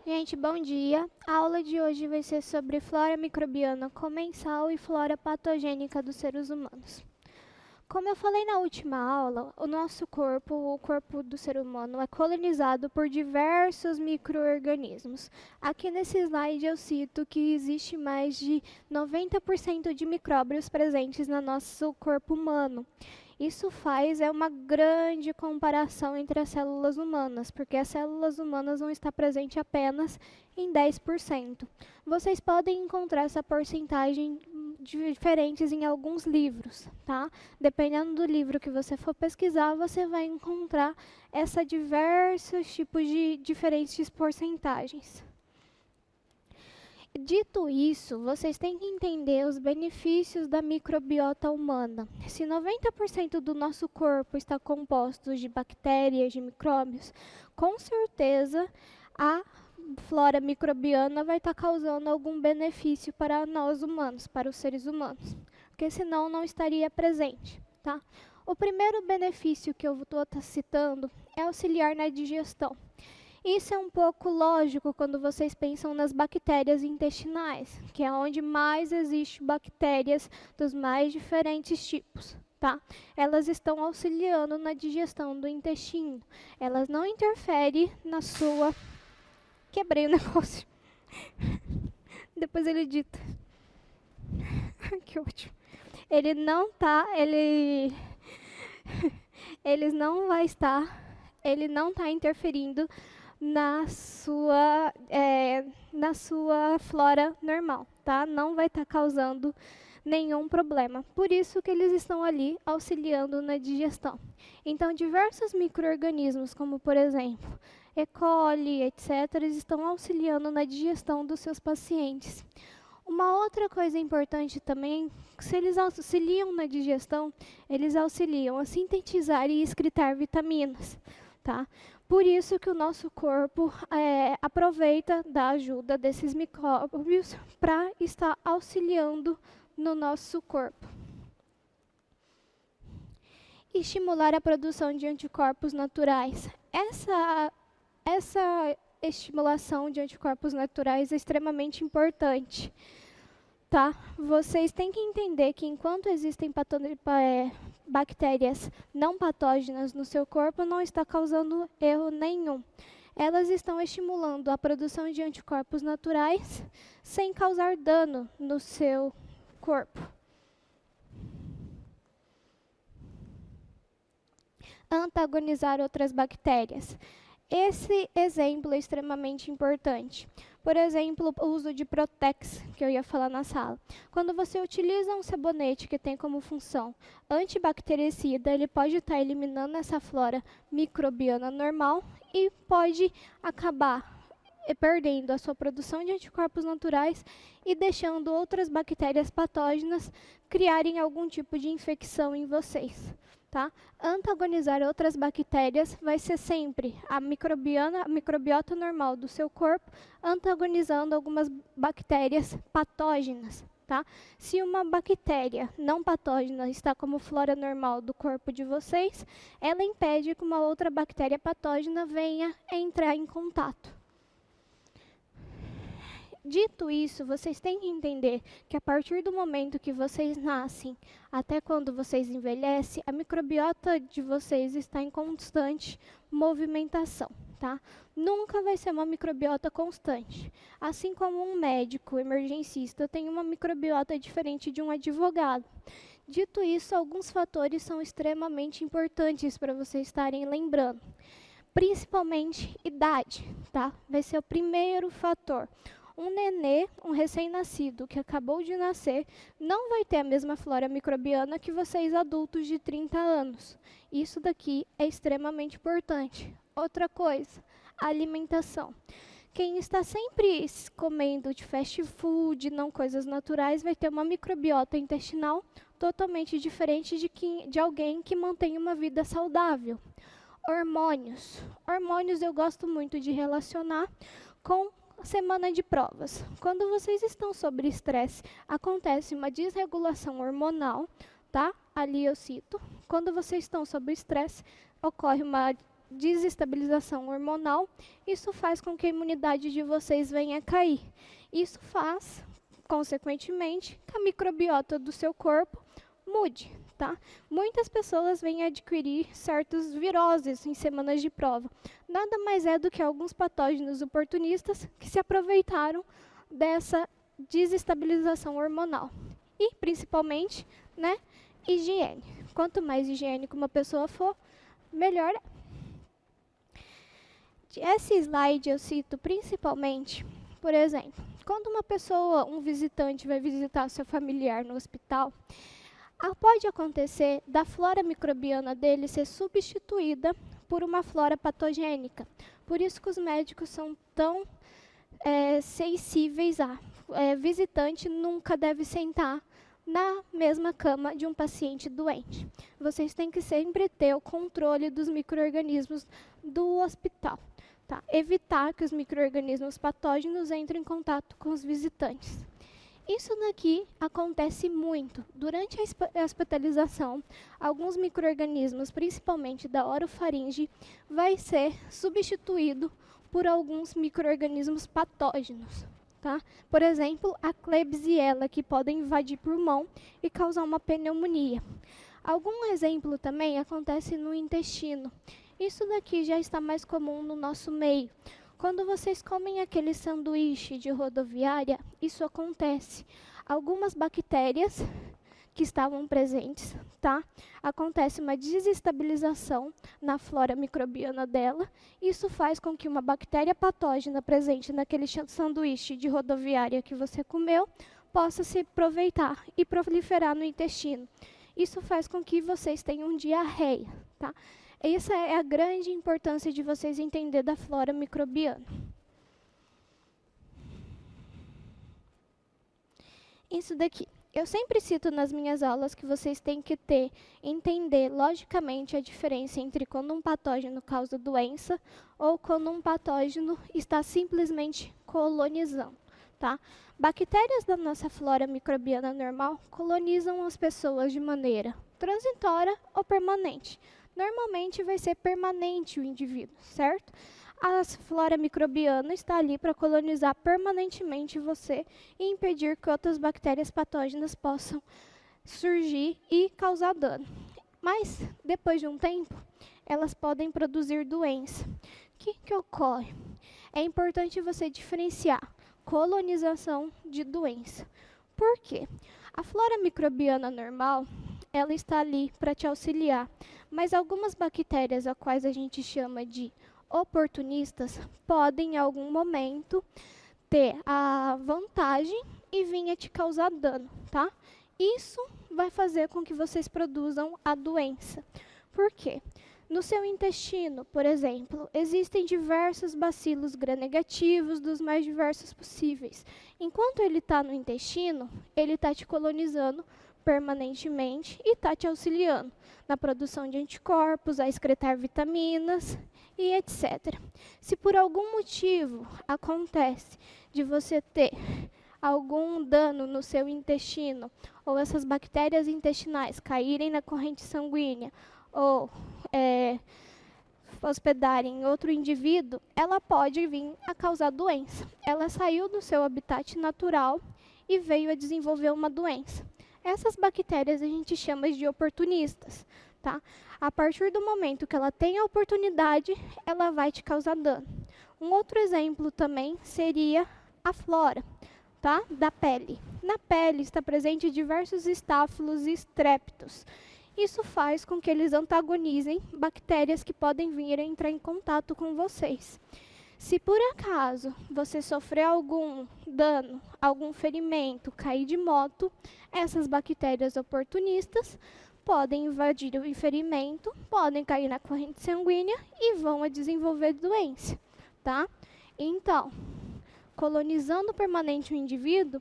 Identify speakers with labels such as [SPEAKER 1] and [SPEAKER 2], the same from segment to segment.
[SPEAKER 1] Gente, bom dia. A aula de hoje vai ser sobre flora microbiana comensal e flora patogênica dos seres humanos. Como eu falei na última aula, o nosso corpo, o corpo do ser humano, é colonizado por diversos micro-organismos. Aqui nesse slide eu cito que existe mais de 90% de micróbios presentes no nosso corpo humano. Isso faz uma grande comparação entre as células humanas, porque as células humanas vão estar presentes apenas em 10%. Vocês podem encontrar essa porcentagem diferentes em alguns livros, tá? Dependendo do livro que você for pesquisar, você vai encontrar diversos tipos de diferentes porcentagens. Dito isso, vocês têm que entender os benefícios da microbiota humana. Se 90% do nosso corpo está composto de bactérias, de micróbios, com certeza a flora microbiana vai estar causando algum benefício para nós humanos, para os seres humanos, porque senão não estaria presente, tá? O primeiro benefício que eu estou citando é auxiliar na digestão. Isso é um pouco lógico quando vocês pensam nas bactérias intestinais, que é onde mais existe bactérias dos mais diferentes tipos, tá? Elas estão auxiliando na digestão do intestino. Elas não interferem na sua... Quebrei o negócio. Depois ele dita. Que ótimo. Ele não tá... Eles não vai estar... Ele não está interferindo na sua flora normal, tá? Não vai estar causando nenhum problema. Por isso que eles estão ali auxiliando na digestão. Então, diversos micro-organismos, como por exemplo, E. coli, etc., eles estão auxiliando na digestão dos seus pacientes. Uma outra coisa importante também, se eles auxiliam na digestão, eles auxiliam a sintetizar e excretar vitaminas, tá? Por isso que o nosso corpo aproveita da ajuda desses micróbios para estar auxiliando no nosso corpo. Estimular a produção de anticorpos naturais. Essa estimulação de anticorpos naturais é extremamente importante, tá? Vocês têm que entender que enquanto existem bactérias não patógenas no seu corpo, não está causando erro nenhum. Elas estão estimulando a produção de anticorpos naturais sem causar dano no seu corpo. Antagonizar outras bactérias. Esse exemplo é extremamente importante. Por exemplo, o uso de Protex, que eu ia falar na sala. Quando você utiliza um sabonete que tem como função antibactericida, ele pode estar eliminando essa flora microbiana normal e pode acabar perdendo a sua produção de anticorpos naturais e deixando outras bactérias patógenas criarem algum tipo de infecção em vocês. Tá? Antagonizar outras bactérias vai ser sempre a microbiota normal do seu corpo, antagonizando algumas bactérias patógenas. Tá? Se uma bactéria não patógena está como flora normal do corpo de vocês, ela impede que uma outra bactéria patógena venha entrar em contato. Dito isso, vocês têm que entender que a partir do momento que vocês nascem até quando vocês envelhecem, a microbiota de vocês está em constante movimentação, tá? Nunca vai ser uma microbiota constante. Assim como um médico emergencista tem uma microbiota diferente de um advogado. Dito isso, alguns fatores são extremamente importantes para vocês estarem lembrando. Principalmente idade, tá? Vai ser o primeiro fator. Um nenê, um recém-nascido que acabou de nascer, não vai ter a mesma flora microbiana que vocês adultos de 30 anos. Isso daqui é extremamente importante. Outra coisa, a alimentação. Quem está sempre comendo de fast food, não coisas naturais, vai ter uma microbiota intestinal totalmente diferente de alguém que mantém uma vida saudável. Hormônios. Hormônios eu gosto muito de relacionar com semana de provas. Quando vocês estão sob estresse, acontece uma desregulação hormonal, tá? Ali eu cito. Quando vocês estão sob estresse, ocorre uma desestabilização hormonal, isso faz com que a imunidade de vocês venha a cair. Isso faz, consequentemente, que a microbiota do seu corpo mude, tá? Muitas pessoas vêm adquirir certas viroses em semanas de prova. Nada mais é do que alguns patógenos oportunistas que se aproveitaram dessa desestabilização hormonal. E, principalmente, né, higiene. Quanto mais higiênico uma pessoa for, melhor é. Esse slide eu cito principalmente, por exemplo, quando uma pessoa, um visitante, vai visitar seu familiar no hospital, pode acontecer da flora microbiana dele ser substituída por uma flora patogênica. Por isso que os médicos são tão sensíveis a. Visitante nunca deve sentar na mesma cama de um paciente doente. Vocês têm que sempre ter o controle dos micro-organismos do hospital. Tá? Evitar que os micro-organismos patógenos entrem em contato com os visitantes. Isso daqui acontece muito. Durante a hospitalização, alguns micro-organismos, principalmente da orofaringe, vai ser substituído por alguns micro-organismos patógenos. Tá? Por exemplo, a Klebsiella, que podem invadir pulmão e causar uma pneumonia. Algum exemplo também acontece no intestino. Isso daqui já está mais comum no nosso meio. Quando vocês comem aquele sanduíche de rodoviária, isso acontece. Algumas bactérias que estavam presentes, tá? Acontece uma desestabilização na flora microbiana dela. Isso faz com que uma bactéria patógena presente naquele sanduíche de rodoviária que você comeu possa se aproveitar e proliferar no intestino. Isso faz com que vocês tenham diarreia, tá? Essa é a grande importância de vocês entenderem da flora microbiana. Isso daqui. Eu sempre cito nas minhas aulas que vocês têm que entender logicamente a diferença entre quando um patógeno causa doença ou quando um patógeno está simplesmente colonizando, tá? Bactérias da nossa flora microbiana normal colonizam as pessoas de maneira transitória ou permanente. Normalmente vai ser permanente o indivíduo, certo? A flora microbiana está ali para colonizar permanentemente você e impedir que outras bactérias patógenas possam surgir e causar dano. Mas, depois de um tempo, elas podem produzir doença. O que ocorre? É importante você diferenciar colonização de doença. Por quê? A flora microbiana normal, ela está ali para te auxiliar, mas algumas bactérias, as quais a gente chama de oportunistas, podem em algum momento ter a vantagem e vir a te causar dano, tá? Isso vai fazer com que vocês produzam a doença. Por quê? No seu intestino, por exemplo, existem diversos bacilos gram-negativos, dos mais diversos possíveis. Enquanto ele está no intestino, ele está te colonizando permanentemente e está te auxiliando na produção de anticorpos, a excretar vitaminas e etc. Se por algum motivo acontece de você ter algum dano no seu intestino, ou essas bactérias intestinais caírem na corrente sanguínea, ou hospedarem em outro indivíduo, ela pode vir a causar doença. Ela saiu do seu habitat natural e veio a desenvolver uma doença. Essas bactérias a gente chama de oportunistas, tá? A partir do momento que ela tem a oportunidade, ela vai te causar dano. Um outro exemplo também seria a flora, tá? Da pele. Na pele está presente diversos estáfilos e estréptos. Isso faz com que eles antagonizem bactérias que podem vir a entrar em contato com vocês. Se por acaso você sofrer algum dano, algum ferimento, cair de moto, essas bactérias oportunistas podem invadir o ferimento, podem cair na corrente sanguínea e vão a desenvolver doença, tá? Então, colonizando permanente o indivíduo,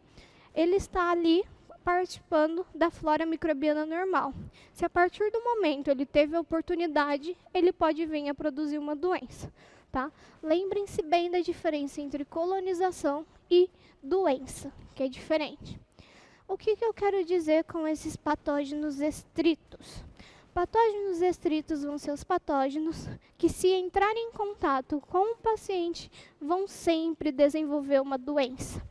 [SPEAKER 1] ele está ali participando da flora microbiana normal. Se a partir do momento ele teve a oportunidade, ele pode vir a produzir uma doença. Tá? Lembrem-se bem da diferença entre colonização e doença, que é diferente. O que eu quero dizer com esses patógenos estritos? Patógenos restritos vão ser os patógenos que, se entrarem em contato com o paciente, vão sempre desenvolver uma doença.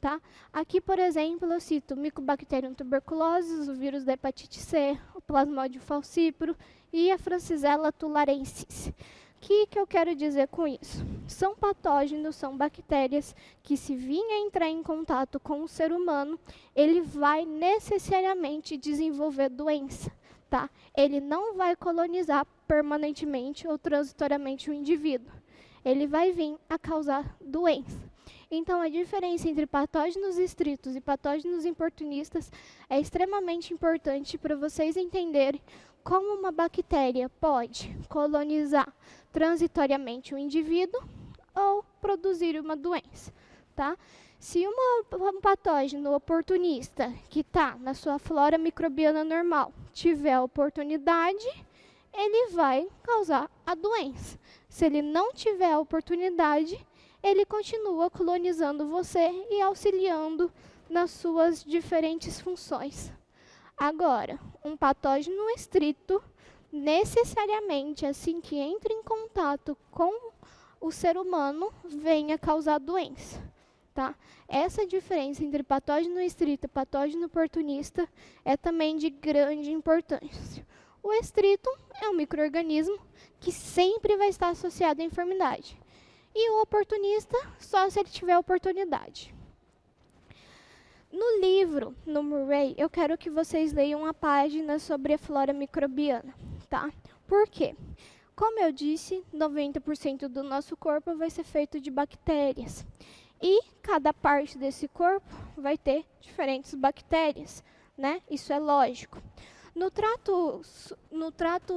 [SPEAKER 1] Tá? Aqui, por exemplo, eu cito o Mycobacterium tuberculosis, o vírus da hepatite C, o Plasmodium falciparum e a Francisella tularensis. O que eu quero dizer com isso? São patógenos, são bactérias que, se vir a entrar em contato com o ser humano, ele vai necessariamente desenvolver doença. Tá? Ele não vai colonizar permanentemente ou transitoriamente o indivíduo. Ele vai vir a causar doença. Então, a diferença entre patógenos estritos e patógenos oportunistas é extremamente importante para vocês entenderem como uma bactéria pode colonizar transitoriamente o indivíduo ou produzir uma doença. Tá? Se um patógeno oportunista que está na sua flora microbiana normal tiver a oportunidade, ele vai causar a doença. Se ele não tiver a oportunidade, ele continua colonizando você e auxiliando nas suas diferentes funções. Agora, um patógeno estrito, necessariamente, assim que entra em contato com o ser humano, venha causar doença. Tá? Essa diferença entre patógeno estrito e patógeno oportunista é também de grande importância. O estrito é um micro-organismo que sempre vai estar associado à enfermidade. E o oportunista, só se ele tiver oportunidade. No livro, no Murray, eu quero que vocês leiam a página sobre a flora microbiana. Tá? Por quê? Como eu disse, 90% do nosso corpo vai ser feito de bactérias. E cada parte desse corpo vai ter diferentes bactérias, né? Isso é lógico. No trato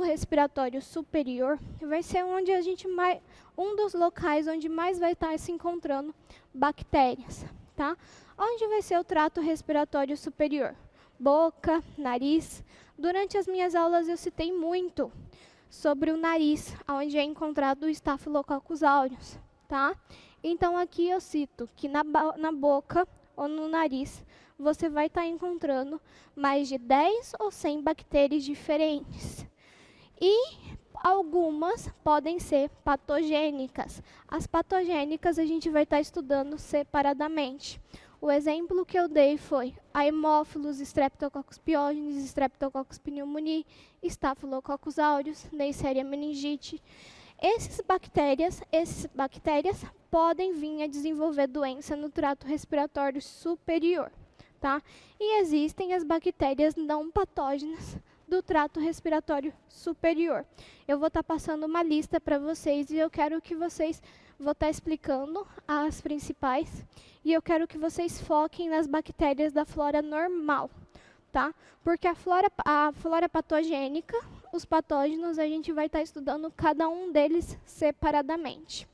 [SPEAKER 1] respiratório superior, vai ser onde um dos locais onde mais vai estar se encontrando bactérias, tá? Onde vai ser o trato respiratório superior? Boca, nariz. Durante as minhas aulas eu citei muito sobre o nariz, onde é encontrado o Staphylococcus aureus, tá? Então, aqui eu cito que na boca ou no nariz, você vai estar encontrando mais de 10 ou 100 bactérias diferentes. E algumas podem ser patogênicas. As patogênicas a gente vai estar estudando separadamente. O exemplo que eu dei foi a Haemophilus, Streptococcus pyogenes, Streptococcus pneumoniae, Staphylococcus aureus, Neisseria meningite. Essas bactérias podem vir a desenvolver doença no trato respiratório superior, tá? E existem as bactérias não patógenas do trato respiratório superior. Eu vou estar passando uma lista para vocês e eu quero que vocês, vou estar explicando as principais e eu quero que vocês foquem nas bactérias da flora normal, tá? Porque a flora patogênica, os patógenos, a gente vai estar estudando cada um deles separadamente.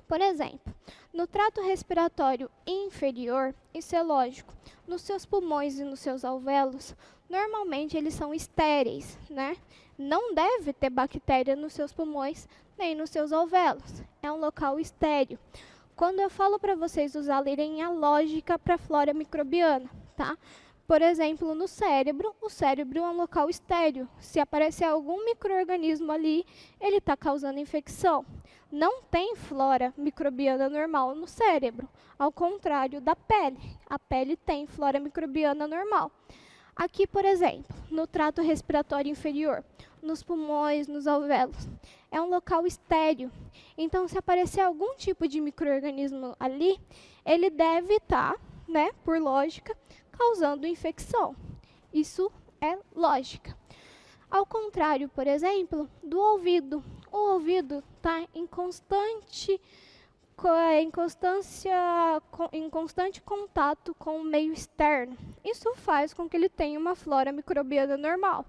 [SPEAKER 1] Por exemplo, no trato respiratório inferior, isso é lógico, nos seus pulmões e nos seus alvéolos, normalmente eles são estéreis, né? Não deve ter bactéria nos seus pulmões nem nos seus alvéolos. É um local estéril. Quando eu falo para vocês usarem a lógica para a flora microbiana, tá? Por exemplo, no cérebro, o cérebro é um local estéril. Se aparecer algum micro-organismo ali, ele está causando infecção. Não tem flora microbiana normal no cérebro, ao contrário da pele. A pele tem flora microbiana normal. Aqui, por exemplo, no trato respiratório inferior, nos pulmões, nos alvéolos, é um local estéril. Então, se aparecer algum tipo de micro-organismo ali, ele deve estar, né, por lógica, causando infecção. Isso é lógica. Ao contrário, por exemplo, do ouvido. O ouvido está em constante contato com o meio externo. Isso faz com que ele tenha uma flora microbiana normal.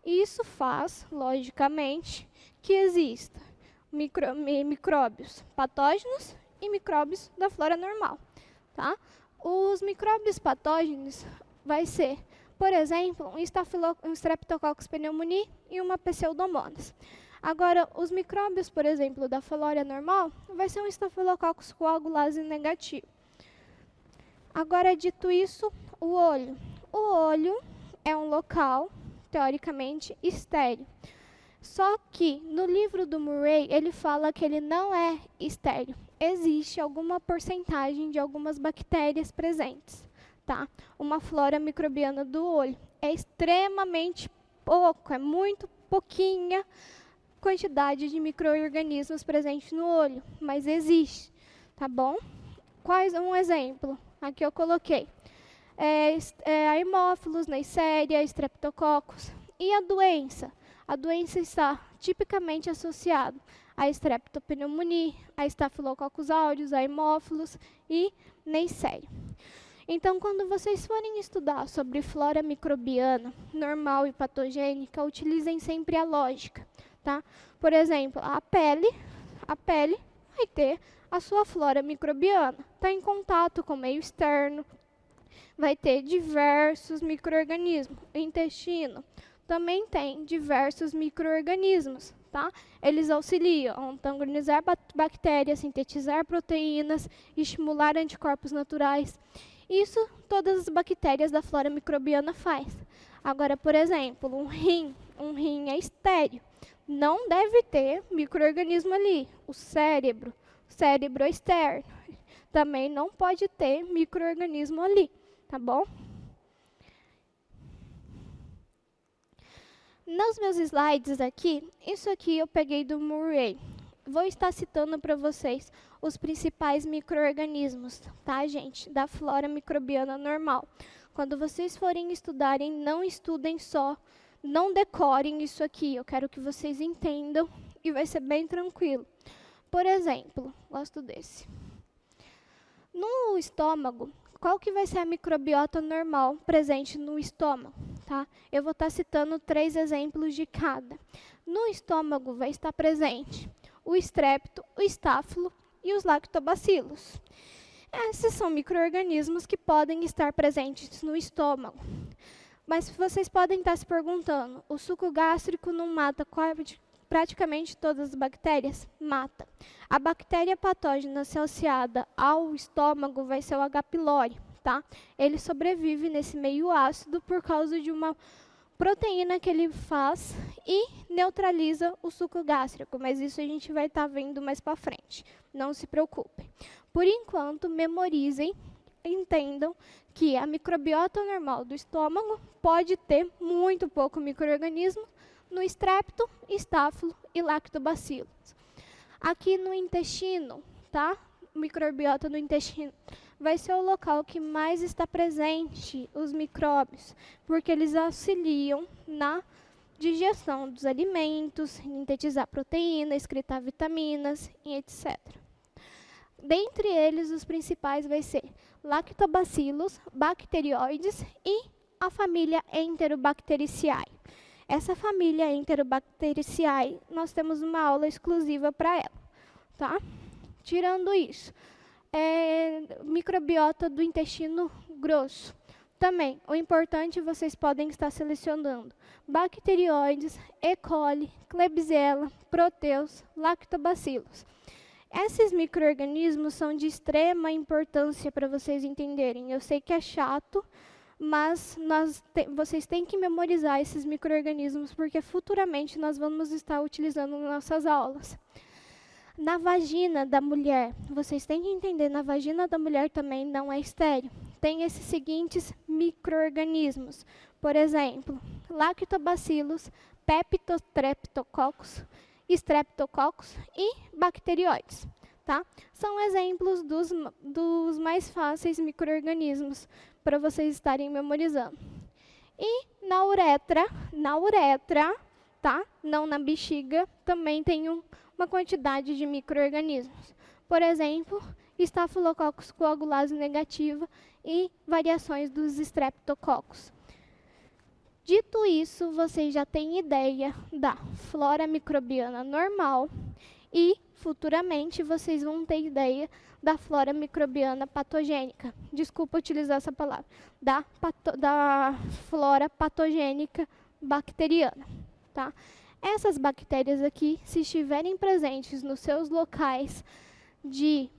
[SPEAKER 1] Isso faz, logicamente, que exista micróbios patógenos e micróbios da flora normal, tá? Os micróbios patógenos vai ser, por exemplo, um Streptococcus pneumoniae e uma Pseudomonas. Agora, os micróbios, por exemplo, da flora normal, vai ser um Staphylococcus coagulase negativo. Agora, dito isso, o olho. O olho, é um local, teoricamente, estéril. Só que, no livro do Murray, ele fala que ele não é estéril. Existe alguma porcentagem de algumas bactérias presentes, tá? Uma flora microbiana do olho. É extremamente pouco, é muito pouquinha quantidade de micro-organismos presentes no olho, mas existe, tá bom? Quais um exemplo? Aqui eu coloquei. Haemophilus, Neisseria, Streptococcus. E a doença? A doença está tipicamente associada a Streptopneumoniae, a Staphylococcus aureus, a Haemophilus e Neisseria. Então, quando vocês forem estudar sobre flora microbiana normal e patogênica, utilizem sempre a lógica, tá? Por exemplo, a pele vai ter a sua flora microbiana, está em contato com o meio externo, vai ter diversos micro-organismos. O intestino também tem diversos micro-organismos, tá? Eles auxiliam a antagonizar bactérias, sintetizar proteínas, estimular anticorpos naturais. Isso todas as bactérias da flora microbiana faz. Agora, por exemplo, um rim é estéril. Não deve ter micro-organismo ali. O cérebro é externo. Também não pode ter micro-organismo ali, tá bom? Nos meus slides aqui, isso aqui eu peguei do Murray. Vou estar citando para vocês os principais micro-organismos, tá, gente? Da flora microbiana normal. Quando vocês forem estudarem, não estudem só, não decorem isso aqui. Eu quero que vocês entendam e vai ser bem tranquilo. Por exemplo, gosto desse. No estômago, qual que vai ser a microbiota normal presente no estômago? Tá? Eu vou estar citando 3 exemplos de cada. No estômago vai estar presente o estrepto, o estáfilo e os lactobacilos. Esses são micro-organismos que podem estar presentes no estômago. Mas vocês podem estar se perguntando, o suco gástrico não mata praticamente todas as bactérias? Mata. A bactéria patógena associada ao estômago vai ser o H. pylori, tá? Ele sobrevive nesse meio ácido por causa de uma proteína que ele faz e neutraliza o suco gástrico, mas isso a gente vai estar vendo mais para frente. Não se preocupem. Por enquanto, memorizem, entendam que a microbiota normal do estômago pode ter muito pouco micro-organismo no estrepto, estáfilo e lactobacilos. Aqui no intestino, tá? Microbiota do intestino vai ser o local que mais está presente os micróbios, porque eles auxiliam na digestão dos alimentos, sintetizar proteína, excretar vitaminas e etc. Dentre eles, os principais vai ser lactobacilos, bacteroides e a família Enterobacteriaceae. Essa família Enterobacteriaceae, nós temos uma aula exclusiva para ela, tá? Tirando isso, microbiota do intestino grosso. Também, o importante, vocês podem estar selecionando bacteroides, E. coli, Klebsiella, Proteus, lactobacilos. Esses micro-organismos são de extrema importância para vocês entenderem. Eu sei que é chato, mas vocês têm que memorizar esses micro-organismos, porque futuramente nós vamos estar utilizando nas nossas aulas. Na vagina da mulher, vocês têm que entender, na vagina da mulher também não é estéril. Tem esses seguintes micro-organismos. Por exemplo, lactobacilos, peptostreptococcus, streptococcus e bacteroides. Tá? São exemplos dos mais fáceis micro-organismos para vocês estarem memorizando. E na uretra, tá? Não na bexiga, também tem uma quantidade de micro-organismos. Por exemplo, Staphylococcus coagulase negativa e variações dos streptococcus. Dito isso, vocês já têm ideia da flora microbiana normal e, futuramente, vocês vão ter ideia da flora microbiana patogênica. Desculpa utilizar essa palavra. Da flora patogênica bacteriana, tá? Essas bactérias aqui, se estiverem presentes nos seus locais de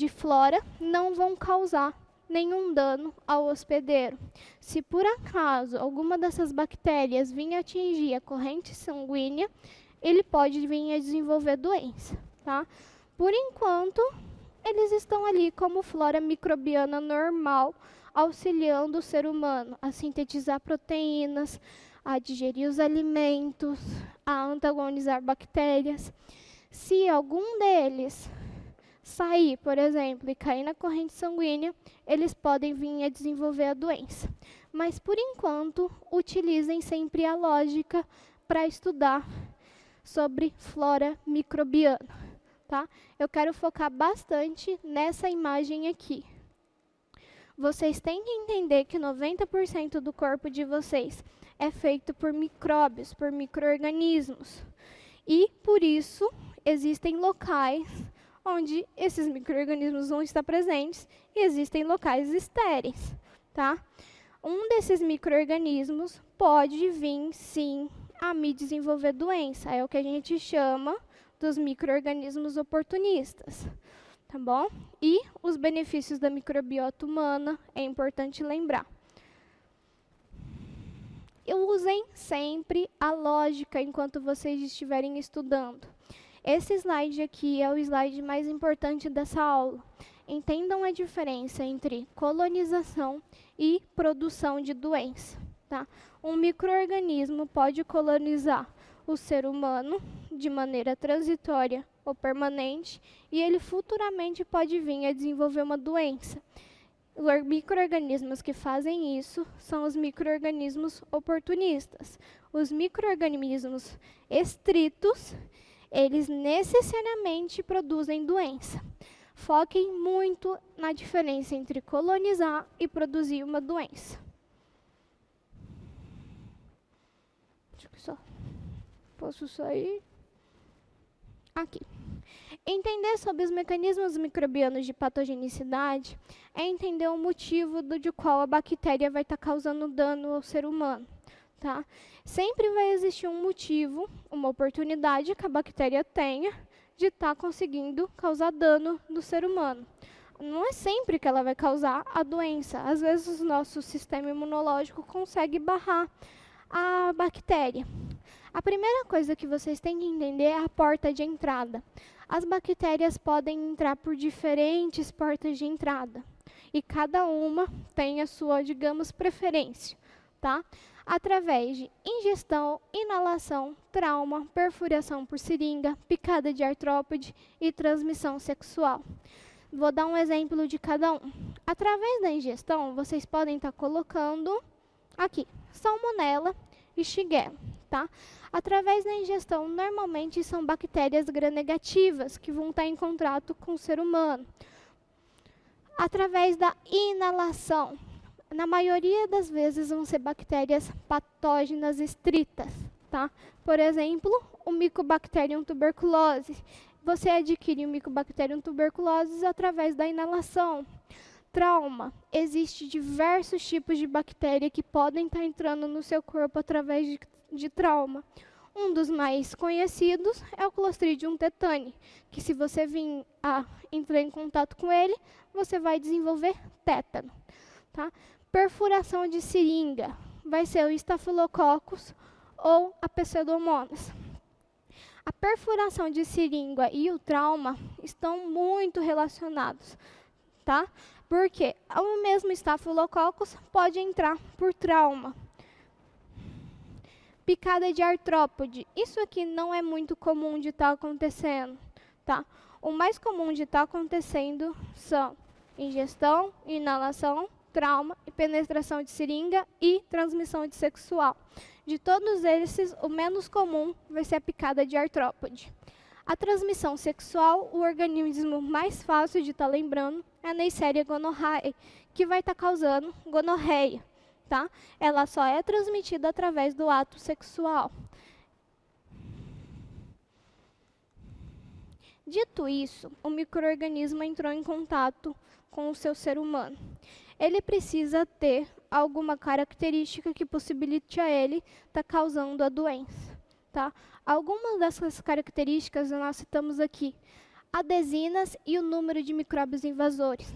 [SPEAKER 1] flora, não vão causar nenhum dano ao hospedeiro. Se por acaso alguma dessas bactérias vir atingir a corrente sanguínea, ele pode vir a desenvolver doença, tá? Por enquanto, eles estão ali como flora microbiana normal, auxiliando o ser humano a sintetizar proteínas, a digerir os alimentos, a antagonizar bactérias. Se algum deles sair, por exemplo, e cair na corrente sanguínea, eles podem vir a desenvolver a doença. Mas, por enquanto, utilizem sempre a lógica para estudar sobre flora microbiana, tá? Eu quero focar bastante nessa imagem aqui. Vocês têm que entender que 90% do corpo de vocês é feito por micróbios, por micro-organismos. E, por isso, existem locais onde esses micro-organismos vão estar presentes e existem locais estéreis, tá? Um desses micro-organismos pode vir, sim, a me desenvolver doença. É o que a gente chama dos micro-organismos oportunistas, tá bom? E os benefícios da microbiota humana é importante lembrar. Usem sempre a lógica enquanto vocês estiverem estudando. Esse slide aqui é o slide mais importante dessa aula. Entendam a diferença entre colonização e produção de doença, tá? Um micro-organismo pode colonizar o ser humano de maneira transitória ou permanente e ele futuramente pode vir a desenvolver uma doença. Os micro-organismos que fazem isso são os micro-organismos oportunistas. Os micro-organismos estritos, eles necessariamente produzem doença. Foquem muito na diferença entre colonizar e produzir uma doença. Deixa eu só. Posso sair? Aqui. Entender sobre os mecanismos microbianos de patogenicidade é entender o motivo de qual a bactéria vai estar causando dano ao ser humano, tá? Sempre vai existir um motivo, uma oportunidade que a bactéria tenha de estar conseguindo causar dano no ser humano. Não é sempre que ela vai causar a doença. Às vezes o nosso sistema imunológico consegue barrar a bactéria. A primeira coisa que vocês têm que entender é a porta de entrada. As bactérias podem entrar por diferentes portas de entrada. E cada uma tem a sua, digamos, preferência, tá? Através de ingestão, inalação, trauma, perfuração por seringa, picada de artrópode e transmissão sexual. Vou dar um exemplo de cada um. Através da ingestão, vocês podem estar colocando aqui, salmonela e shigella, tá? Através da ingestão, normalmente são bactérias gram-negativas que vão estar em contato com o ser humano. Através da inalação, na maioria das vezes vão ser bactérias patógenas estritas, tá? Por exemplo, o Mycobacterium tuberculosis. Você adquire o Mycobacterium tuberculosis através da inalação. Trauma. Existem diversos tipos de bactéria que podem estar entrando no seu corpo através de trauma. Um dos mais conhecidos é o Clostridium tetani, que se você vir a entrar em contato com ele, você vai desenvolver tétano, tá? Perfuração de seringa vai ser o Staphylococcus ou a Pseudomonas. A perfuração de seringa e o trauma estão muito relacionados, tá? Porque o mesmo Staphylococcus pode entrar por trauma. Picada de artrópode. Isso aqui não é muito comum de estar acontecendo, tá? O mais comum de estar acontecendo são ingestão, inalação, trauma e penetração de seringa e transmissão de sexual. De todos esses, o menos comum vai ser a picada de artrópode. A transmissão sexual, o organismo mais fácil de estar lembrando é a Neisseria gonorrhoeae, que vai estar causando gonorreia, tá? Ela só é transmitida através do ato sexual. Dito isso, o micro-organismo entrou em contato com o seu ser humano. Ele precisa ter alguma característica que possibilite a ele estar causando a doença, tá? Algumas dessas características nós citamos aqui. Adesinas e o número de micróbios invasores.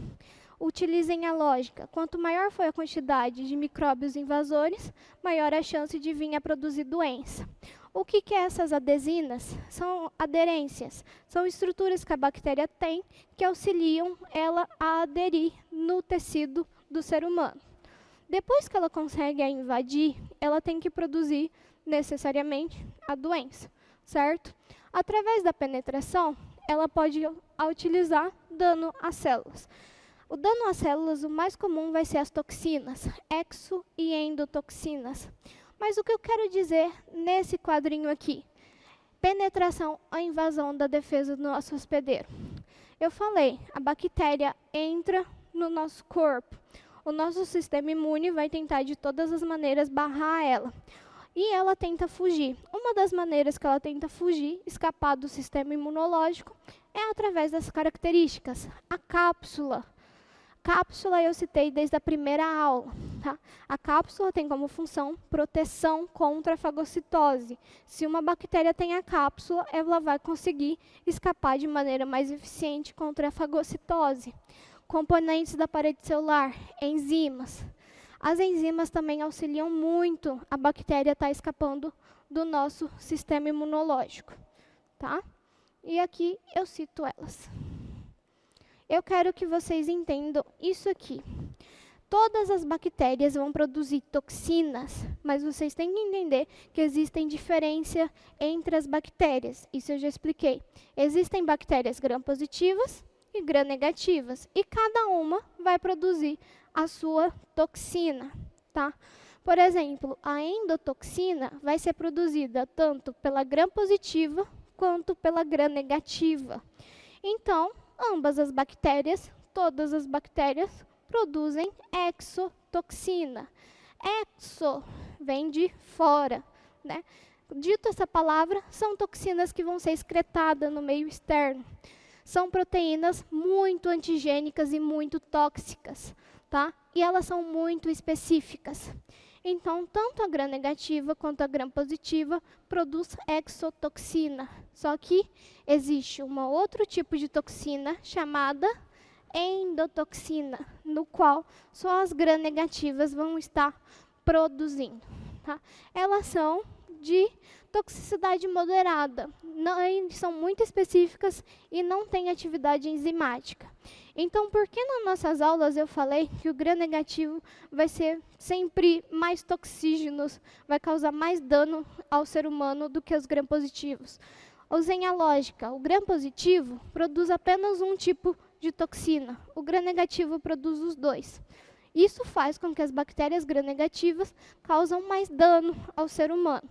[SPEAKER 1] Utilizem a lógica. Quanto maior for a quantidade de micróbios invasores, maior a chance de vir a produzir doença. O que é essas adesinas? São aderências. São estruturas que a bactéria tem que auxiliam ela a aderir no tecido do ser humano. Depois que ela consegue a invadir, ela tem que produzir necessariamente a doença, certo? Através da penetração, ela pode utilizar dano às células. O dano às células, o mais comum vai ser as toxinas, exo e endotoxinas. Mas o que eu quero dizer nesse quadrinho aqui? Penetração ou invasão da defesa do nosso hospedeiro. Eu falei, a bactéria entra no nosso corpo. O nosso sistema imune vai tentar de todas as maneiras barrar ela. E ela tenta fugir. Uma das maneiras que ela tenta fugir, escapar do sistema imunológico, é através das características. A cápsula. Cápsula eu citei desde a primeira aula. Tá? A cápsula tem como função proteção contra a fagocitose. Se uma bactéria tem a cápsula, ela vai conseguir escapar de maneira mais eficiente contra a fagocitose. Componentes da parede celular, enzimas. As enzimas também auxiliam muito a bactéria estar escapando do nosso sistema imunológico. Tá? E aqui eu cito elas. Eu quero que vocês entendam isso aqui. Todas as bactérias vão produzir toxinas, mas vocês têm que entender que existem diferença entre as bactérias. Isso eu já expliquei. Existem bactérias gram-positivas e gram-negativas, e cada uma vai produzir a sua toxina, tá? Por exemplo, a endotoxina vai ser produzida tanto pela gram-positiva quanto pela gram-negativa. Então, ambas as bactérias, todas as bactérias, produzem exotoxina. Exo vem de fora, né? Dito essa palavra, são toxinas que vão ser excretadas no meio externo. São proteínas muito antigênicas e muito tóxicas, tá? E elas são muito específicas. Então, tanto a gram-negativa quanto a gram-positiva produz exotoxina. Só que existe um outro tipo de toxina chamada endotoxina, no qual só as gram-negativas vão estar produzindo. Tá? Elas são de toxicidade moderada, são muito específicas e não têm atividade enzimática. Então, por que nas nossas aulas eu falei que o gram-negativo vai ser sempre mais toxígeno, vai causar mais dano ao ser humano do que os gram-positivos? Usem a lógica, o gram-positivo produz apenas um tipo de toxina, o gram-negativo produz os dois. Isso faz com que as bactérias gram-negativas causam mais dano ao ser humano.